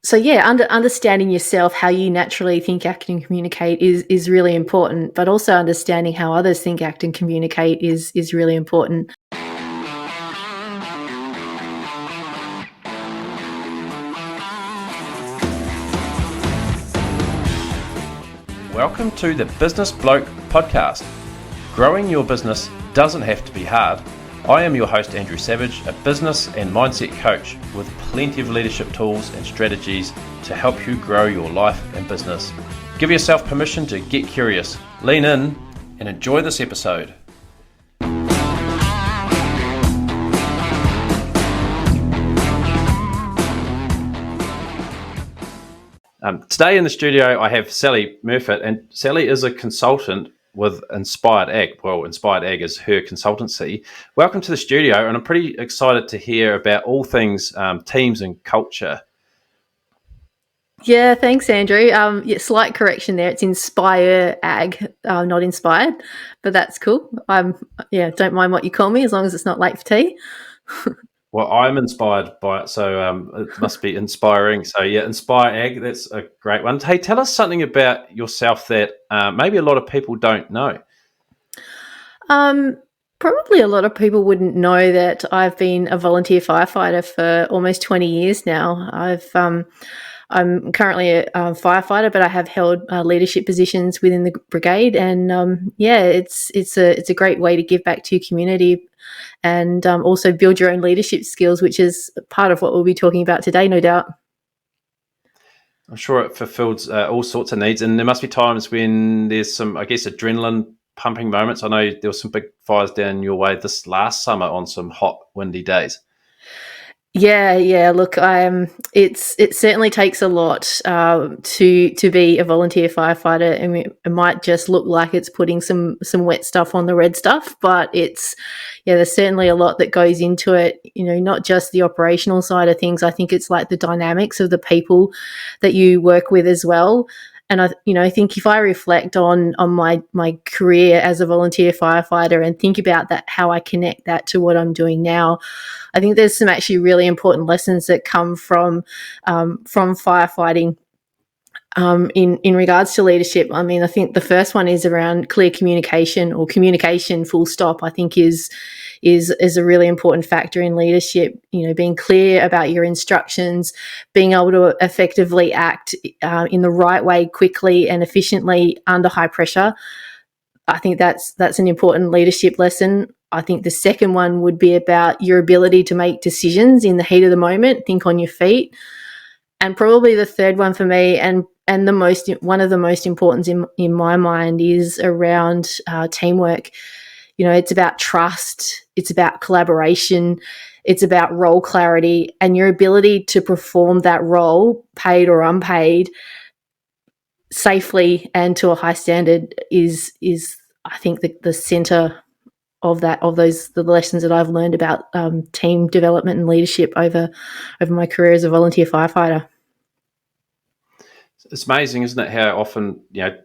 So yeah, understanding yourself, how you naturally think, act, and communicate is really important. But also understanding how others think, act, and communicate is really important. Welcome to the Business Bloke podcast. Growing your business doesn't have to be hard. I am your host, Andrew Savage, a business and mindset coach with plenty of leadership tools and strategies to help you grow your life and business. Give yourself permission to get curious, lean in, and enjoy this episode. Today in the studio, I have Sally Murfet, and Sally is a consultant with Inspired Ag. Well, Inspired Ag is her consultancy. Welcome to the studio, and I'm pretty excited to hear about all things teams and culture. Yeah, thanks, Andrew. Yeah, slight correction there. It's Inspire Ag, not Inspired, but that's cool. Don't mind what you call me as long as it's not late for tea. Well, I'm inspired by it, so it must be inspiring. So yeah, Inspire Ag, that's a great one. Hey, tell us something about yourself that maybe a lot of people don't know. Probably a lot of people wouldn't know that I've been a volunteer firefighter for almost 20 years now. I'm currently a firefighter, but I have held leadership positions within the brigade, and it's a great way to give back to your community and also build your own leadership skills, which is part of what we'll be talking about today, no doubt. I'm sure it fulfills all sorts of needs, and there must be times when there's some, I guess, adrenaline pumping moments. I know there were some big fires down your way this last summer on some hot, windy days. Yeah. Look, it certainly takes a lot to be a volunteer firefighter, and it might just look like it's putting some wet stuff on the red stuff, but there's certainly a lot that goes into it. You know, not just the operational side of things. I think it's like the dynamics of the people that you work with as well. And I think if I reflect on my career as a volunteer firefighter and think about that, how I connect that to what I'm doing now, I think there's some actually really important lessons that come from firefighting in regards to leadership. I mean, I think the first one is around clear communication, or communication full stop, I think is a really important factor in leadership. You know, being clear about your instructions, being able to effectively act in the right way, quickly and efficiently under high pressure. I think that's an important leadership lesson. I think the second one would be about your ability to make decisions in the heat of the moment, think on your feet. And probably the third one for me, and one of the most important in my mind, is around teamwork. You know, it's about trust, it's about collaboration, it's about role clarity, and your ability to perform that role, paid or unpaid, safely and to a high standard is I think the center of the lessons that I've learned about team development and leadership over my career as a volunteer firefighter. It's amazing, isn't it, how often,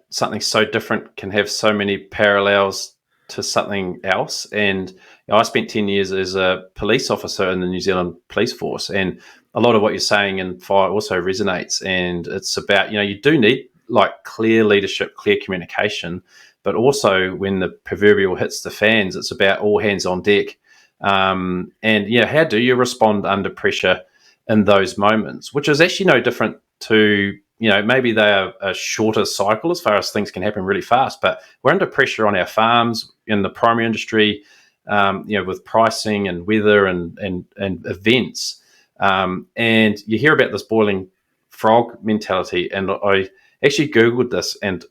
something so different can have so many parallels to something else. And I spent 10 years as a police officer in the New Zealand Police Force, and a lot of what you're saying in fire also resonates. And it's about, you do need like clear leadership, clear communication, but also when the proverbial hits the fans, it's about all hands on deck. And how do you respond under pressure in those moments, which is actually no different to, maybe they are a shorter cycle as far as things can happen really fast, but we're under pressure on our farms, in the primary industry, with pricing and weather and events. And you hear about this boiling frog mentality, and I actually Googled this, and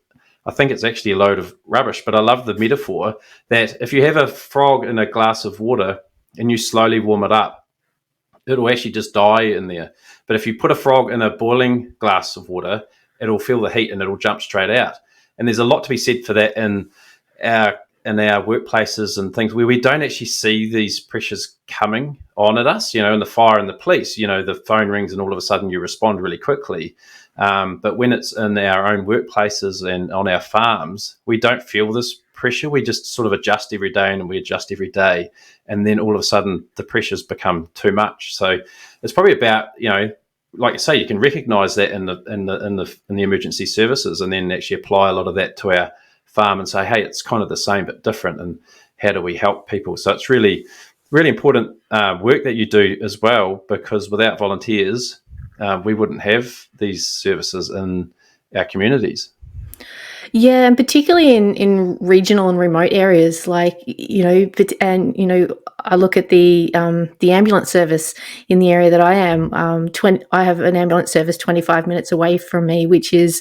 I think it's actually a load of rubbish, but I love the metaphor that if you have a frog in a glass of water and you slowly warm it up, it'll actually just die in there. But if you put a frog in a boiling glass of water, it'll feel the heat and it'll jump straight out. And there's a lot to be said for that in our workplaces and things where we don't actually see these pressures coming on at us, in the fire and the police, the phone rings and all of a sudden you respond really quickly. But when it's in our own workplaces and on our farms, we don't feel this pressure. We just sort of adjust every day, and we adjust every day. And then all of a sudden the pressures become too much. So it's probably about, like you say, you can recognise that in the emergency services, and then actually apply a lot of that to our farm and say, hey, it's kind of the same but different, and how do we help people? So it's really, really important work that you do as well, because without volunteers, we wouldn't have these services in our communities. Yeah, and particularly in regional and remote areas, like, I look at the ambulance service in the area that I am. I have an ambulance service 25 minutes away from me, which is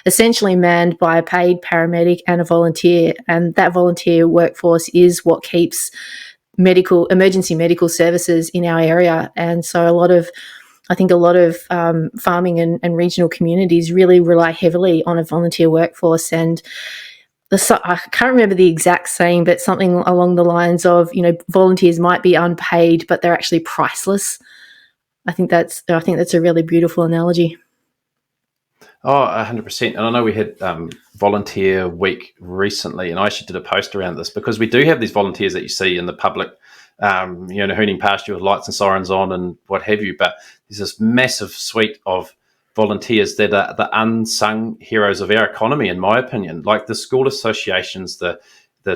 essentially manned by a paid paramedic and a volunteer, and that volunteer workforce is what keeps emergency medical services in our area. And so I think a lot of farming and regional communities really rely heavily on a volunteer workforce. And I can't remember the exact saying, but something along the lines of, volunteers might be unpaid, but they're actually priceless. I think that's a really beautiful analogy. Oh, 100%. And I know we had Volunteer Week recently, and I actually did a post around this, because we do have these volunteers that you see in the public, hooning past you with lights and sirens on and what have you. But there's this massive suite of volunteers that are the unsung heroes of our economy, in my opinion, like the school associations, the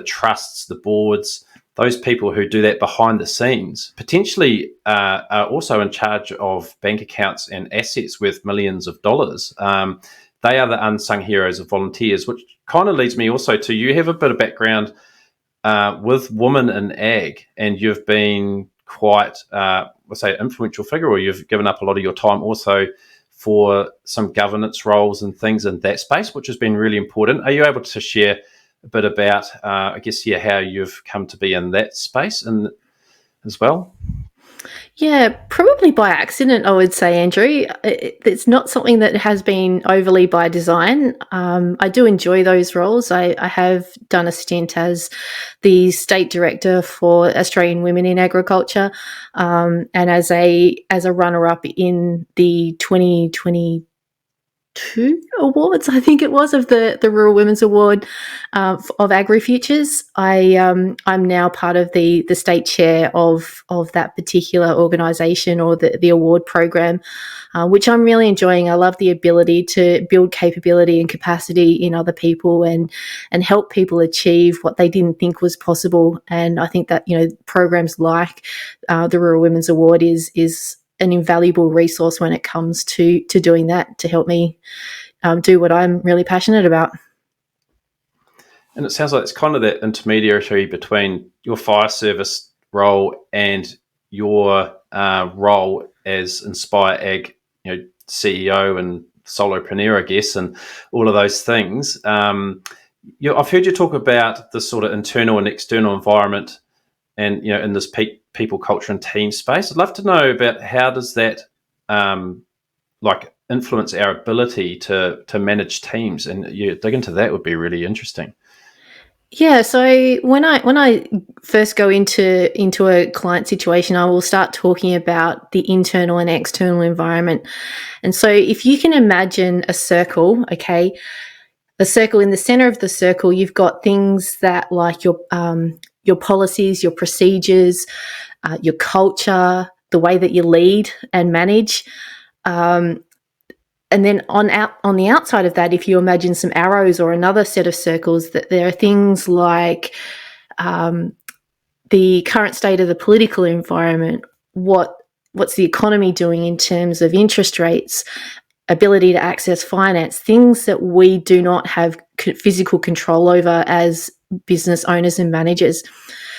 trusts, the boards. Those people who do that behind the scenes potentially are also in charge of bank accounts and assets worth millions of dollars. They are the unsung heroes of volunteers, which kind of leads me also to, you have a bit of background with women in ag, and you've been quite, let's say, influential figure, or you've given up a lot of your time also for some governance roles and things in that space, which has been really important. Are you able to share a bit about, how you've come to be in that space and as well? Yeah, probably by accident, I would say, Andrew. It's not something that has been overly by design. I do enjoy those roles. I have done a stint as the state director for Australian Women in Agriculture, and as a runner-up in the 2022 awards, I think it was, of the Rural Women's Award of AgriFutures. I'm now part of the state chair of that particular organisation, or the award program, which I'm really enjoying. I love the ability to build capability and capacity in other people, and help people achieve what they didn't think was possible. And I think that programs like the Rural Women's Award is an invaluable resource when it comes to doing that, to help me do what I'm really passionate about. And it sounds like it's kind of that intermediary between your fire service role and your role as Inspire Ag, CEO and solopreneur, I guess, and all of those things. I've heard you talk about the sort of internal and external environment, and in this people, culture, and team space. I'd love to know about how does that influence our ability to manage teams, and you dig into that would be really interesting. Yeah, so when I first go into a client situation, I will start talking about the internal and external environment. And so if you can imagine a circle, okay, a circle, in the center of the circle, you've got things that, like your policies, your procedures, your culture, the way that you lead and manage. And then on the outside of that, if you imagine some arrows or another set of circles, that there are things like the current state of the political environment, what's the economy doing in terms of interest rates, ability to access finance, things that we do not have physical control over as business owners and managers.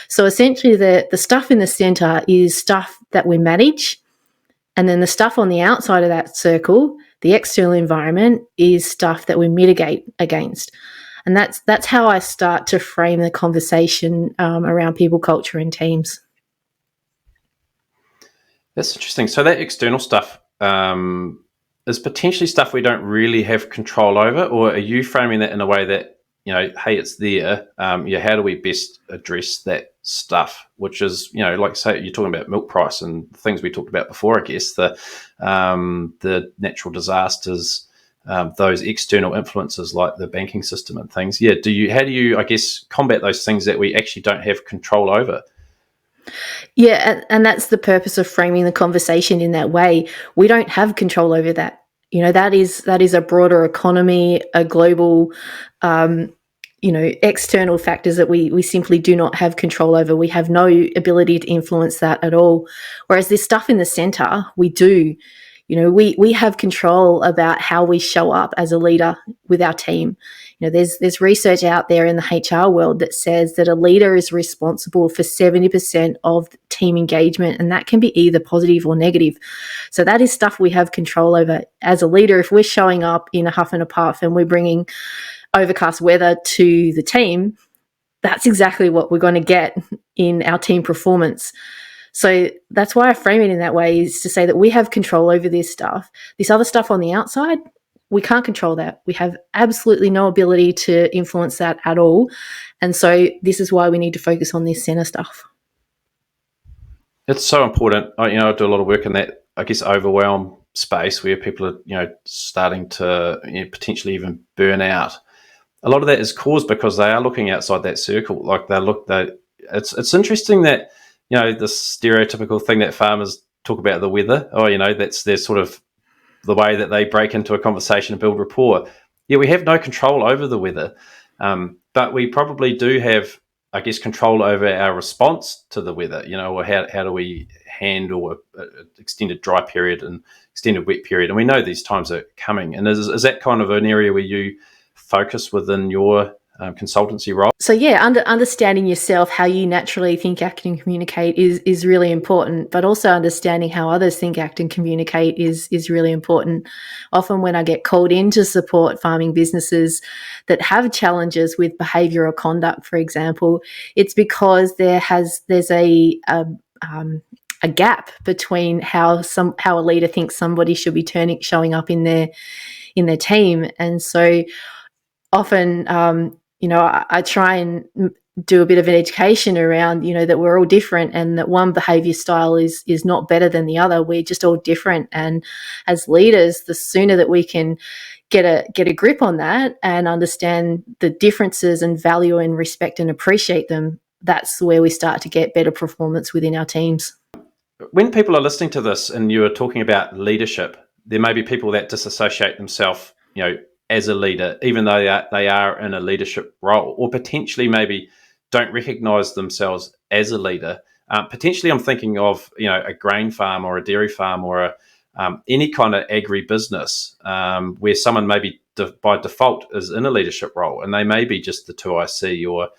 So essentially the stuff in the center is stuff that we manage, and then the stuff on the outside of that circle, the external environment, is stuff that we mitigate against. And that's how I start to frame the conversation around people, culture, and teams. That's interesting. So that external stuff is potentially stuff we don't really have control over, or are you framing that in a way that, hey, it's there. How do we best address that stuff? Which is, like say, you're talking about milk price and things we talked about before. I guess the natural disasters, those external influences like the banking system and things. Yeah. How do you, I guess, combat those things that we actually don't have control over? Yeah, and that's the purpose of framing the conversation in that way. We don't have control over that. That is a broader economy, a global, um, external factors that we simply do not have control over. We have no ability to influence that at all. Whereas this stuff in the center, we do. We have control about how we show up as a leader with our team. There's research out there in the HR world that says that a leader is responsible for 70% of team engagement, and that can be either positive or negative. So that is stuff we have control over as a leader. If we're showing up in a huff and a puff and we're bringing overcast weather to the team, that's exactly what we're going to get in our team performance. So that's why I frame it in that way, is to say that we have control over this stuff. This other stuff on the outside, we can't control that. We have absolutely no ability to influence that at all. And so this is why we need to focus on this center stuff. It's so important. I do a lot of work in that, I guess, overwhelm space where people are, starting to potentially even burn out. A lot of that is caused because they are looking outside that circle. Like it's interesting that, the stereotypical thing that farmers talk about the weather. That's their sort of the way that they break into a conversation and build rapport. Yeah, we have no control over the weather, but we probably do have, I guess, control over our response to the weather. Or how do we handle an extended dry period and extended wet period? And we know these times are coming. And is that kind of an area where you focus within your consultancy role? So yeah, understanding yourself, how you naturally think, act, and communicate is really important. But also understanding how others think, act, and communicate is really important. Often, when I get called in to support farming businesses that have challenges with behaviour or conduct, for example, it's because there's a gap between how a leader thinks somebody should be showing up in their team, and so often, I try and do a bit of an education around, that we're all different and that one behavior style is not better than the other. We're just all different. And as leaders, the sooner that we can get a grip on that and understand the differences and value and respect and appreciate them, that's where we start to get better performance within our teams. When people are listening to this and you are talking about leadership, there may be people that disassociate themselves, as a leader, even though they are in a leadership role, or potentially maybe don't recognize themselves as a leader. Potentially, I'm thinking of a grain farm or a dairy farm or any kind of agribusiness where someone maybe by default is in a leadership role, and they may be just the 2IC, or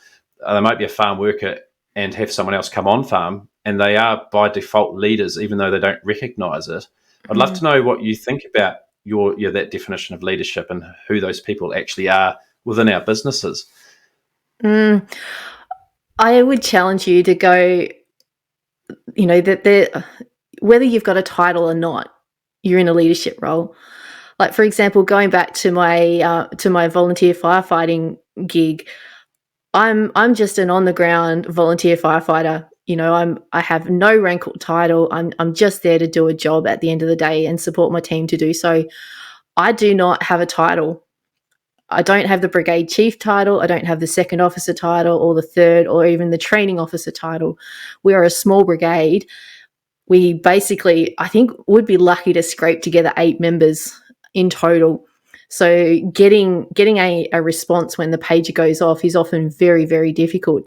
they might be a farm worker and have someone else come on farm, and they are by default leaders, even though they don't recognize it. I'd love to know what you think about that definition of leadership and who those people actually are within our businesses. I would challenge you to go, that whether you've got a title or not, you're in a leadership role. Like, for example, going back to my volunteer firefighting gig, I'm just an on the ground volunteer firefighter. I have no rank or title. I'm just there to do a job at the end of the day and support my team to do so. I do not have a title. I don't have the brigade chief title. I don't have the second officer title or the third or even the training officer title. We are a small brigade. We basically, I think, would be lucky to scrape together 8 members in total. So getting a response when the pager goes off is often very, very difficult.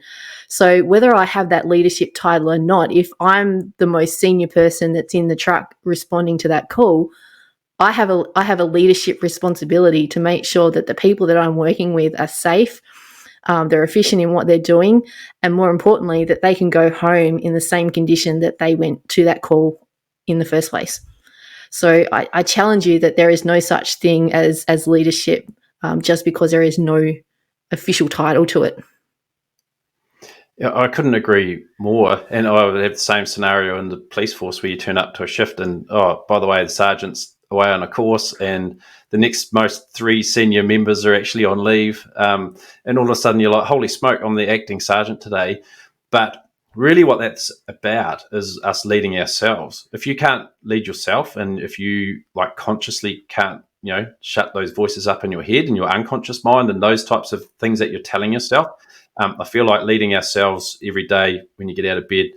So whether I have that leadership title or not, if I'm the most senior person that's in the truck responding to that call, I have a leadership responsibility to make sure that the people that I'm working with are safe, they're efficient in what they're doing, and more importantly, that they can go home in the same condition that they went to that call in the first place. So I challenge you that there is no such thing as leadership just because there is no official title to it. Yeah, I couldn't agree more. And I would have the same scenario in the police force where you turn up to a shift and, oh, by the way, the sergeant's away on a course and the next most 3 senior members are actually on leave. And all of a sudden you're like, holy smoke, I'm the acting sergeant today. But really what that's about is us leading ourselves. If you can't lead yourself and if you consciously can't, shut those voices up in your head and your unconscious mind and those types of things that you're telling yourself, I feel like leading ourselves every day when you get out of bed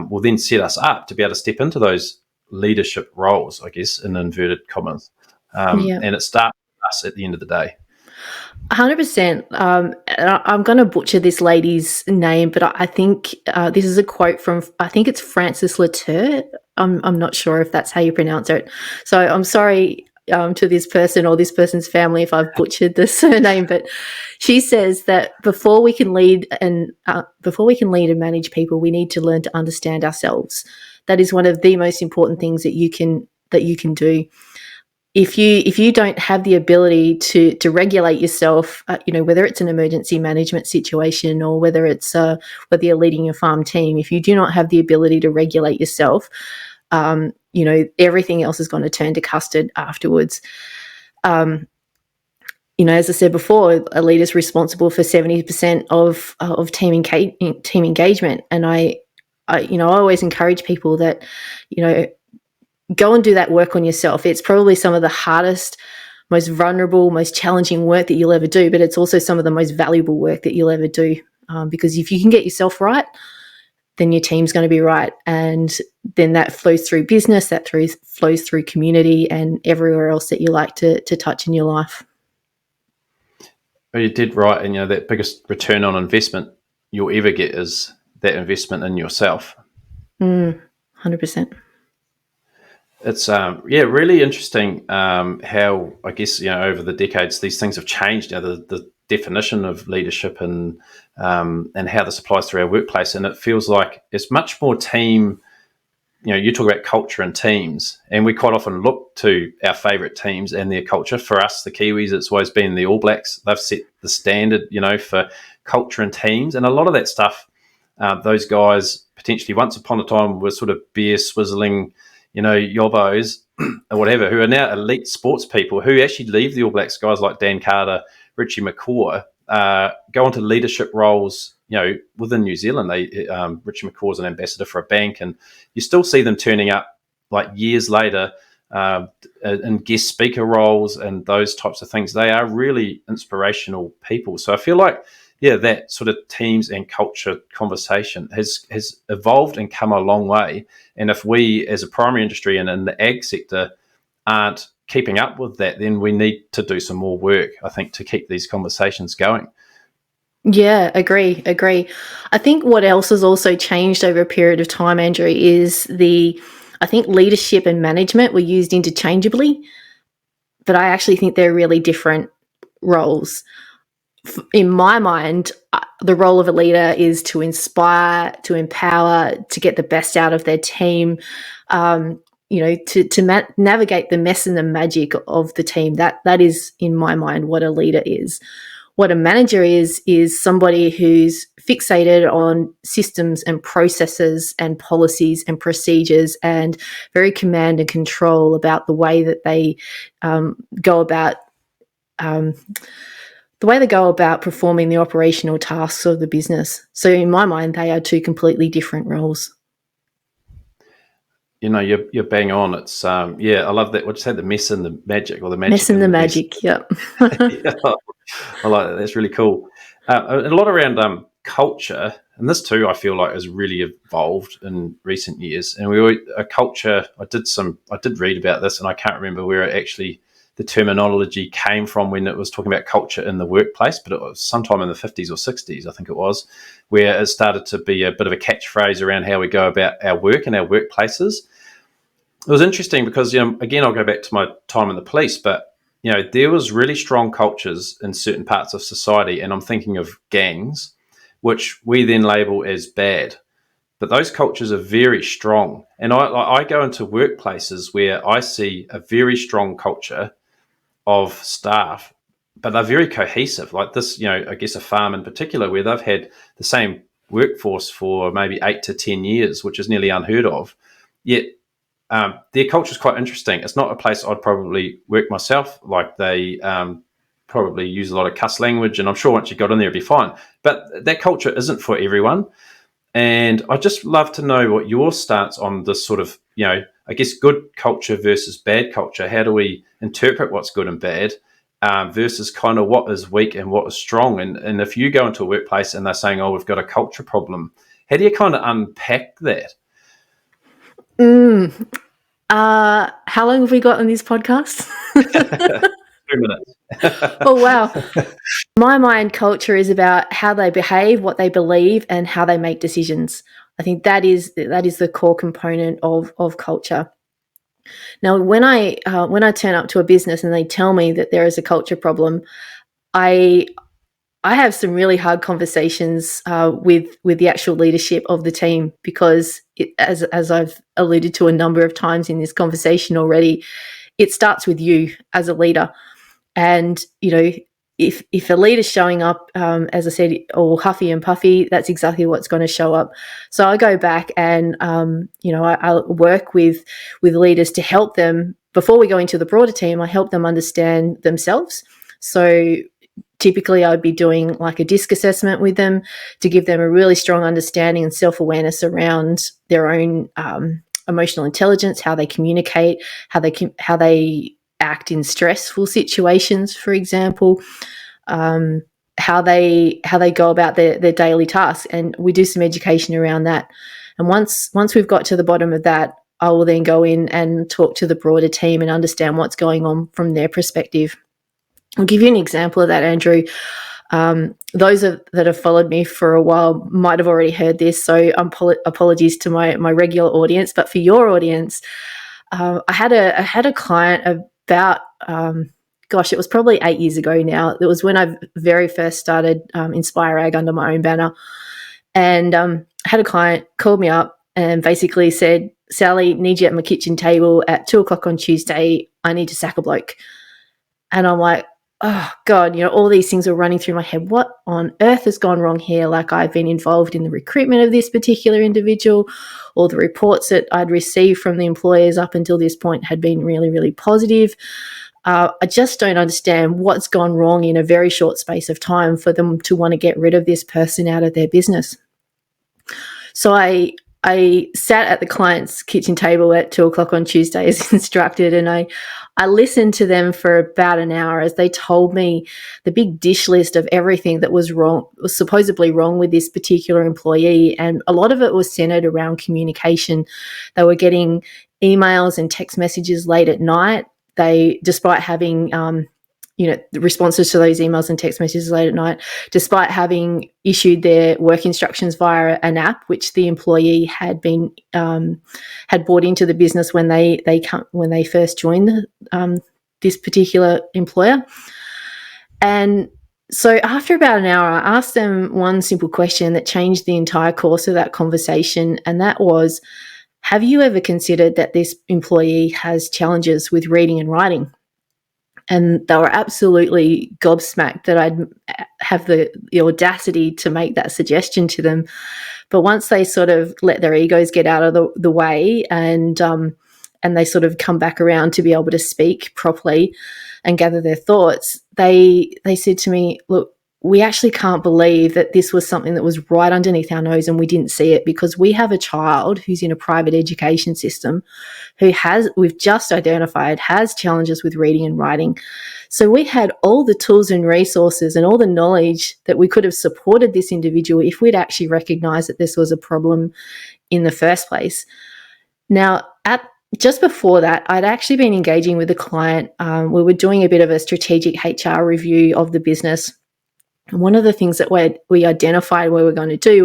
will then set us up to be able to step into those leadership roles, I guess, in inverted commas. Yeah. And it starts with us at the end of the day. 100%. I'm going to butcher this lady's name, but I think this is a quote from, I think it's Frances Latour. I'm not sure if that's how you pronounce it. So I'm sorry to this person or this person's family if I've butchered the surname, but she says that before we can lead and manage people, we need to learn to understand ourselves. That is one of the most important things that you can do. If you don't have the ability to regulate yourself, whether it's an emergency management situation or whether you're leading a farm team, if you do not have the ability to regulate yourself, everything else is going to turn to custard afterwards. As I said before, a leader's responsible for 70% of team engagement, and I always encourage people that go and do that work on yourself. It's probably some of the hardest, most vulnerable, most challenging work that you'll ever do, but it's also some of the most valuable work that you'll ever do. Because if you can get yourself right, then your team's going to be right. And then that flows through business, flows through community and everywhere else that you like to touch in your life. Well, you did right. And, that biggest return on investment you'll ever get is that investment in yourself. 100%. It's really interesting how, I guess, over the decades these things have changed. The definition of leadership and how this applies to our workplace, and it feels like it's much more team. You talk about culture and teams, and we quite often look to our favourite teams and their culture. For us, the Kiwis, it's always been the All Blacks. They've set the standard, for culture and teams, and a lot of that stuff. Those guys potentially once upon a time were sort of beer swizzling, yobbos or whatever, who are now elite sports people who actually leave the All Blacks. Guys like Dan Carter, Richie McCaw, go into leadership roles, within New Zealand. Richie McCaw's an ambassador for a bank, and you still see them turning up like years later in guest speaker roles and those types of things. They are really inspirational people. So I feel like, that sort of teams and culture conversation has evolved and come a long way. And if we, as a primary industry and in the ag sector, aren't keeping up with that, then we need to do some more work, I think, to keep these conversations going. Yeah, agree. I think what else has also changed over a period of time, Andrew, is I think leadership and management were used interchangeably, but I actually think they're really different roles. In my mind, the role of a leader is to inspire, to empower, to get the best out of their team, to navigate the mess and the magic of the team. That is, in my mind, what a leader is. What a manager is somebody who's fixated on systems and processes and policies and procedures and very command and control about the way that they go about performing the operational tasks of the business. So in my mind, they are two completely different roles. You're bang on. It's I love that. What'd you say? The mess and the magic, or the magic mess and the magic. Yep. Yeah, I like that. That's really cool. A lot around culture, and this too, I feel like has really evolved in recent years. And a culture. I did read about this, and I can't remember where the terminology came from when it was talking about culture in the workplace, but it was sometime in the 50s or 60s, I think it was, where it started to be a bit of a catchphrase around how we go about our work and our workplaces. It was interesting because, again, I'll go back to my time in the police, but, there was really strong cultures in certain parts of society, and I'm thinking of gangs, which we then label as bad. But those cultures are very strong. And I go into workplaces where I see a very strong culture of staff, but they're very cohesive. Like this, I guess a farm in particular, where they've had the same workforce for maybe 8 to 10 years, which is nearly unheard of. Yet their culture is quite interesting. It's not a place I'd probably work myself. Like they probably use a lot of cuss language, and I'm sure once you got in there, it'd be fine. But that culture isn't for everyone. And I just love to know what your stance on this sort of, I guess, good culture versus bad culture. How do we interpret what's good and bad versus kind of what is weak and what is strong? And if you go into a workplace and they're saying, oh, we've got a culture problem, How do you kind of unpack that? How long have we got on this podcast? 2 minutes. Oh, wow. My mind, culture is about how they behave, what they believe, and how they make decisions. I think that is the core component of culture. Now, when I turn up to a business and they tell me that there is a culture problem, I have some really hard conversations with the actual leadership of the team, because as I've alluded to a number of times in this conversation already, it starts with you as a leader. And if a leader's showing up, as I said, all huffy and puffy, that's exactly what's going to show up. So I go back and I work with leaders to help them before we go into the broader team. I help them understand themselves. So typically I'd be doing like a DISC assessment with them to give them a really strong understanding and self-awareness around their own emotional intelligence, how they communicate, how they act in stressful situations, for example, how they go about their daily tasks. And we do some education around that. And once we've got to the bottom of that, I will then go in and talk to the broader team and understand what's going on from their perspective. I'll give you an example of that, Andrew. Those that have followed me for a while might have already heard this, so apologies to my regular audience. But for your audience, I had a client about, it was probably 8 years ago now. It was when I very first started Inspire Ag under my own banner. And I had a client called me up and basically said, "Sally, need you at my kitchen table at 2:00 on Tuesday. I need to sack a bloke." And I'm like, oh God, all these things are running through my head. What on earth has gone wrong here? Like, I've been involved in the recruitment of this particular individual. All the reports that I'd received from the employers up until this point had been really, really positive. I just don't understand what's gone wrong in a very short space of time for them to want to get rid of this person out of their business. So I sat at the client's kitchen table at 2:00 on Tuesday as instructed, and I listened to them for about an hour as they told me the big dish list of everything that was supposedly wrong with this particular employee. And a lot of it was centered around communication. They were getting emails and text messages late at night. Despite having the responses to those emails and text messages late at night, despite having issued their work instructions via an app, which the employee had brought into the business when they first joined this particular employer. And so after about an hour, I asked them one simple question that changed the entire course of that conversation, and that was, have you ever considered that this employee has challenges with reading and writing? And they were absolutely gobsmacked that I'd have the audacity to make that suggestion to them. But once they sort of let their egos get out of the way and they sort of come back around to be able to speak properly and gather their thoughts, they said to me, "Look, we actually can't believe that this was something that was right underneath our nose and we didn't see it, because we have a child who's in a private education system we've just identified has challenges with reading and writing. So we had all the tools and resources and all the knowledge that we could have supported this individual if we'd actually recognized that this was a problem in the first place." Now, just before that, I'd actually been engaging with a client. We were doing a bit of a strategic HR review of the business. And one of the things that we identified we were going to do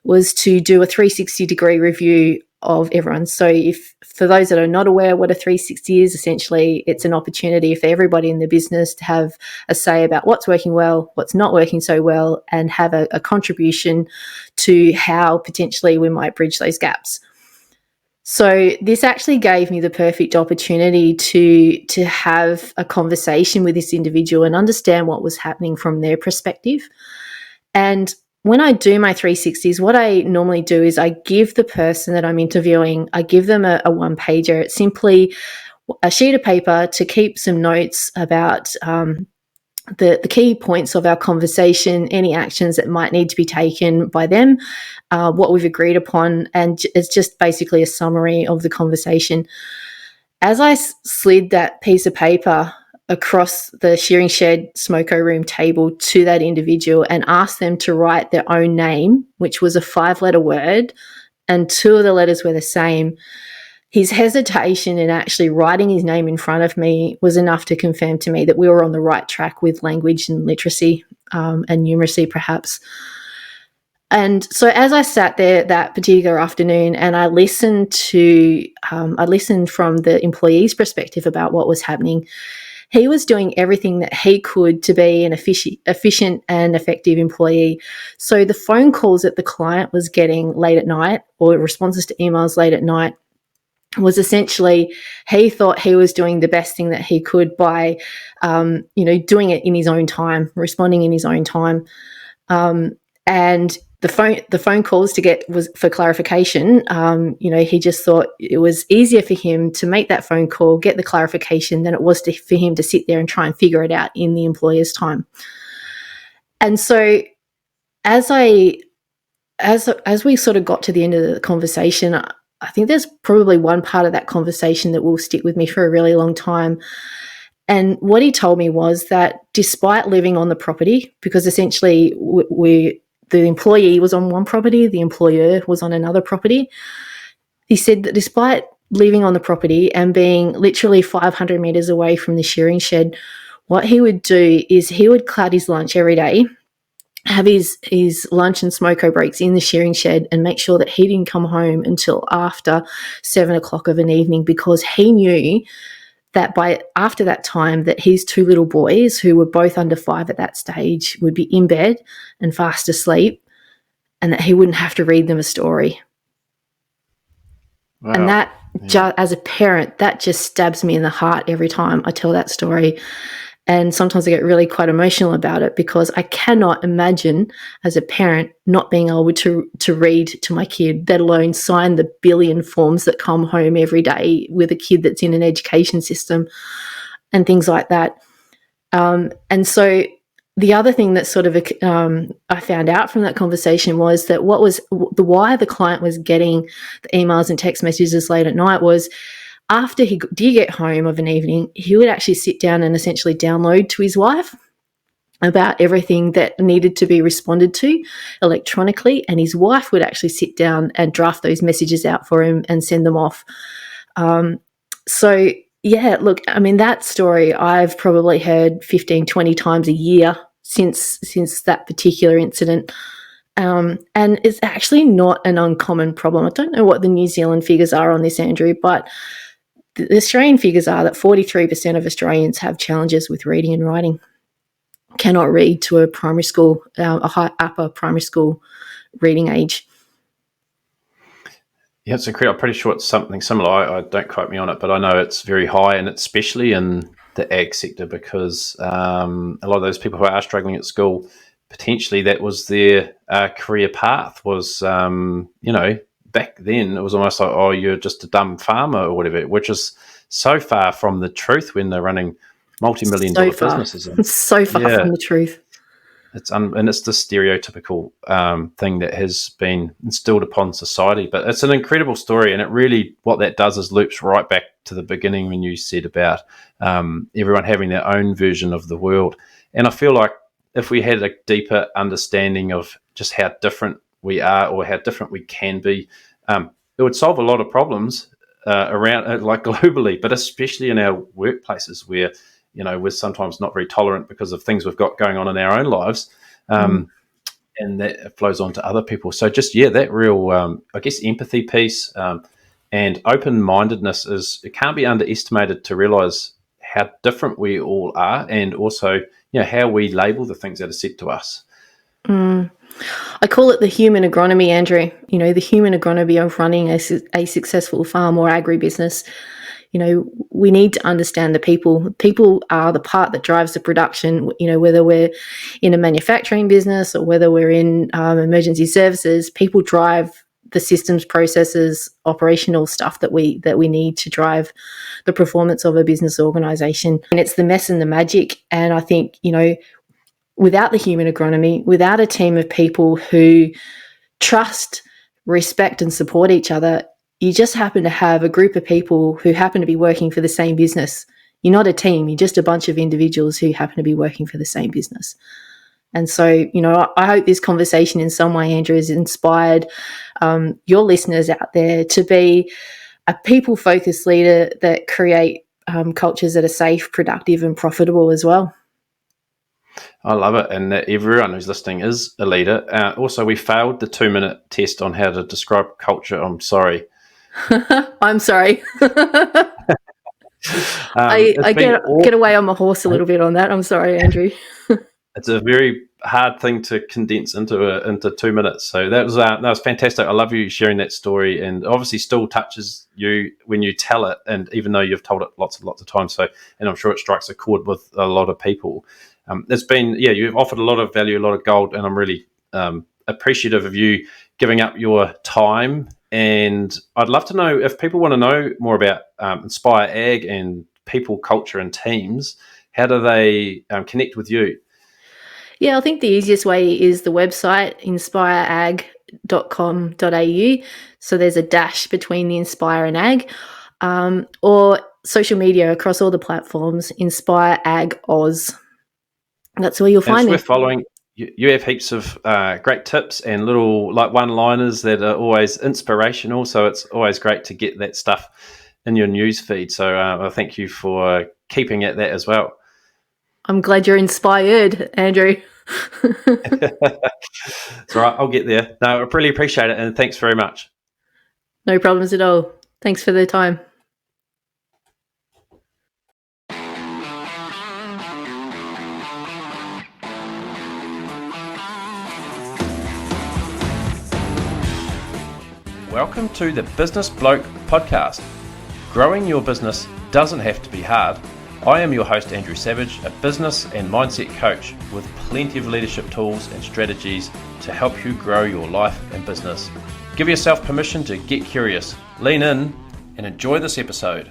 was to do a 360-degree review of everyone. So for those that are not aware what a 360 is, essentially it's an opportunity for everybody in the business to have a say about what's working well, what's not working so well, and have a contribution to how potentially we might bridge those gaps. So this actually gave me the perfect opportunity to have a conversation with this individual and understand what was happening from their perspective. And when I do my 360s, what I normally do is I give the person that I'm interviewing, I give them a one-pager. It's simply a sheet of paper to keep some notes about the key points of our conversation, any actions that might need to be taken by them, what we've agreed upon, and it's just basically a summary of the conversation. As I slid that piece of paper across the shearing shed smoko room table to that individual and asked them to write their own name, which was a 5-letter word, and 2 of the letters were the same. His hesitation in actually writing his name in front of me was enough to confirm to me that we were on the right track with language and literacy, and numeracy perhaps. And so as I sat there that particular afternoon and I listened from the employee's perspective about what was happening, he was doing everything that he could to be an efficient and effective employee. So the phone calls that the client was getting late at night, or responses to emails late at night, was essentially he thought he was doing the best thing that he could by, doing it in his own time, responding in his own time. And the phone calls to get was for clarification. He just thought it was easier for him to make that phone call, get the clarification, than it was for him to sit there and try and figure it out in the employer's time. And so, as we sort of got to the end of the conversation, I think there's probably one part of that conversation that will stick with me for a really long time. And what he told me was that despite living on the property, because essentially the employee was on one property, the employer was on another property. He said that despite living on the property and being literally 500 metres away from the shearing shed, what he would do is he would cut his lunch every day, have his lunch and smoko breaks in the shearing shed, and make sure that he didn't come home until after 7 o'clock of an evening, because he knew that after that time that his 2 little boys, who were both under 5 at that stage, would be in bed and fast asleep, and that he wouldn't have to read them a story. Wow. And that, as a parent, that just stabs me in the heart every time I tell that story. And sometimes I get really quite emotional about it, because I cannot imagine as a parent not being able to read to my kid, let alone sign the billion forms that come home every day with a kid that's in an education system and things like that. And so the other thing that sort of I found out from that conversation was that why the client was getting the emails and text messages late at night was, after he did get home of an evening, he would actually sit down and essentially download to his wife about everything that needed to be responded to electronically, and his wife would actually sit down and draft those messages out for him and send them off. Look, I mean, that story I've probably heard 15, 20 times a year since that particular incident. And it's actually not an uncommon problem. I don't know what the New Zealand figures are on this, Andrew, but the Australian figures are that 43% of Australians have challenges with reading and writing, cannot read to a primary school, upper primary school reading age. Yeah, it's incredible. I'm pretty sure it's something similar. I don't quote me on it, but I know it's very high, and it's especially in the ag sector, because a lot of those people who are struggling at school, potentially that was their career path. Was back then it was almost like, oh, you're just a dumb farmer or whatever, which is so far from the truth when they're running multi-million-dollar businesses. So far from the truth. And it's the stereotypical thing that has been instilled upon society. But it's an incredible story, and it really, what that does is loops right back to the beginning when you said about everyone having their own version of the world. And I feel like if we had a deeper understanding of just how different we are, or how different we can be, it would solve a lot of problems around, like globally, but especially in our workplaces where, we're sometimes not very tolerant because of things we've got going on in our own lives, and that flows on to other people. So just, that real, I guess, empathy piece and open-mindedness it can't be underestimated to realise how different we all are, and also, how we label the things that are said to us. I call it the human agronomy, Andrew. The human agronomy of running a successful farm or agribusiness. We need to understand the people. People are the part that drives the production, whether we're in a manufacturing business or whether we're in emergency services. People drive the systems, processes, operational stuff that we need to drive the performance of a business organisation. And it's the mess and the magic. And I think, without the human agronomy, without a team of people who trust, respect and support each other, you just happen to have a group of people who happen to be working for the same business. You're not a team. You're just a bunch of individuals who happen to be working for the same business. And so, I hope this conversation in some way, Andrew, has inspired your listeners out there to be a people-focused leader that create cultures that are safe, productive, and profitable as well. I love it. And that everyone who's listening is a leader. Also, we failed the 2-minute test on how to describe culture. I'm sorry. I'm sorry. I get away on my horse a little bit on that. I'm sorry, Andrew. It's a very hard thing to condense into 2 minutes. So that was fantastic. I love you sharing that story, and obviously still touches you when you tell it. And even though you've told it lots of times, and I'm sure it strikes a chord with a lot of people. It's been, you've offered a lot of value, a lot of gold, and I'm really appreciative of you giving up your time. And I'd love to know if people want to know more about Inspire Ag and people, culture, and teams. How do they connect with you? Yeah, I think the easiest way is the website, inspireag.com.au. So there's a dash between the Inspire and Ag, or social media across all the platforms, Inspire Ag Oz. That's where you'll find me. It's worth following. You have heaps of great tips and little one-liners that are always inspirational. So it's always great to get that stuff in your news feed. So I thank you for keeping at that as well. I'm glad you're inspired, Andrew. It's all right. I'll get there. No, I really appreciate it. And thanks very much. No problems at all. Thanks for the time. Welcome to the Business Bloke podcast. Growing your business doesn't have to be hard. I am your host, Andrew Savage, a business and mindset coach with plenty of leadership tools and strategies to help you grow your life and business. Give yourself permission to get curious, lean in, and enjoy this episode.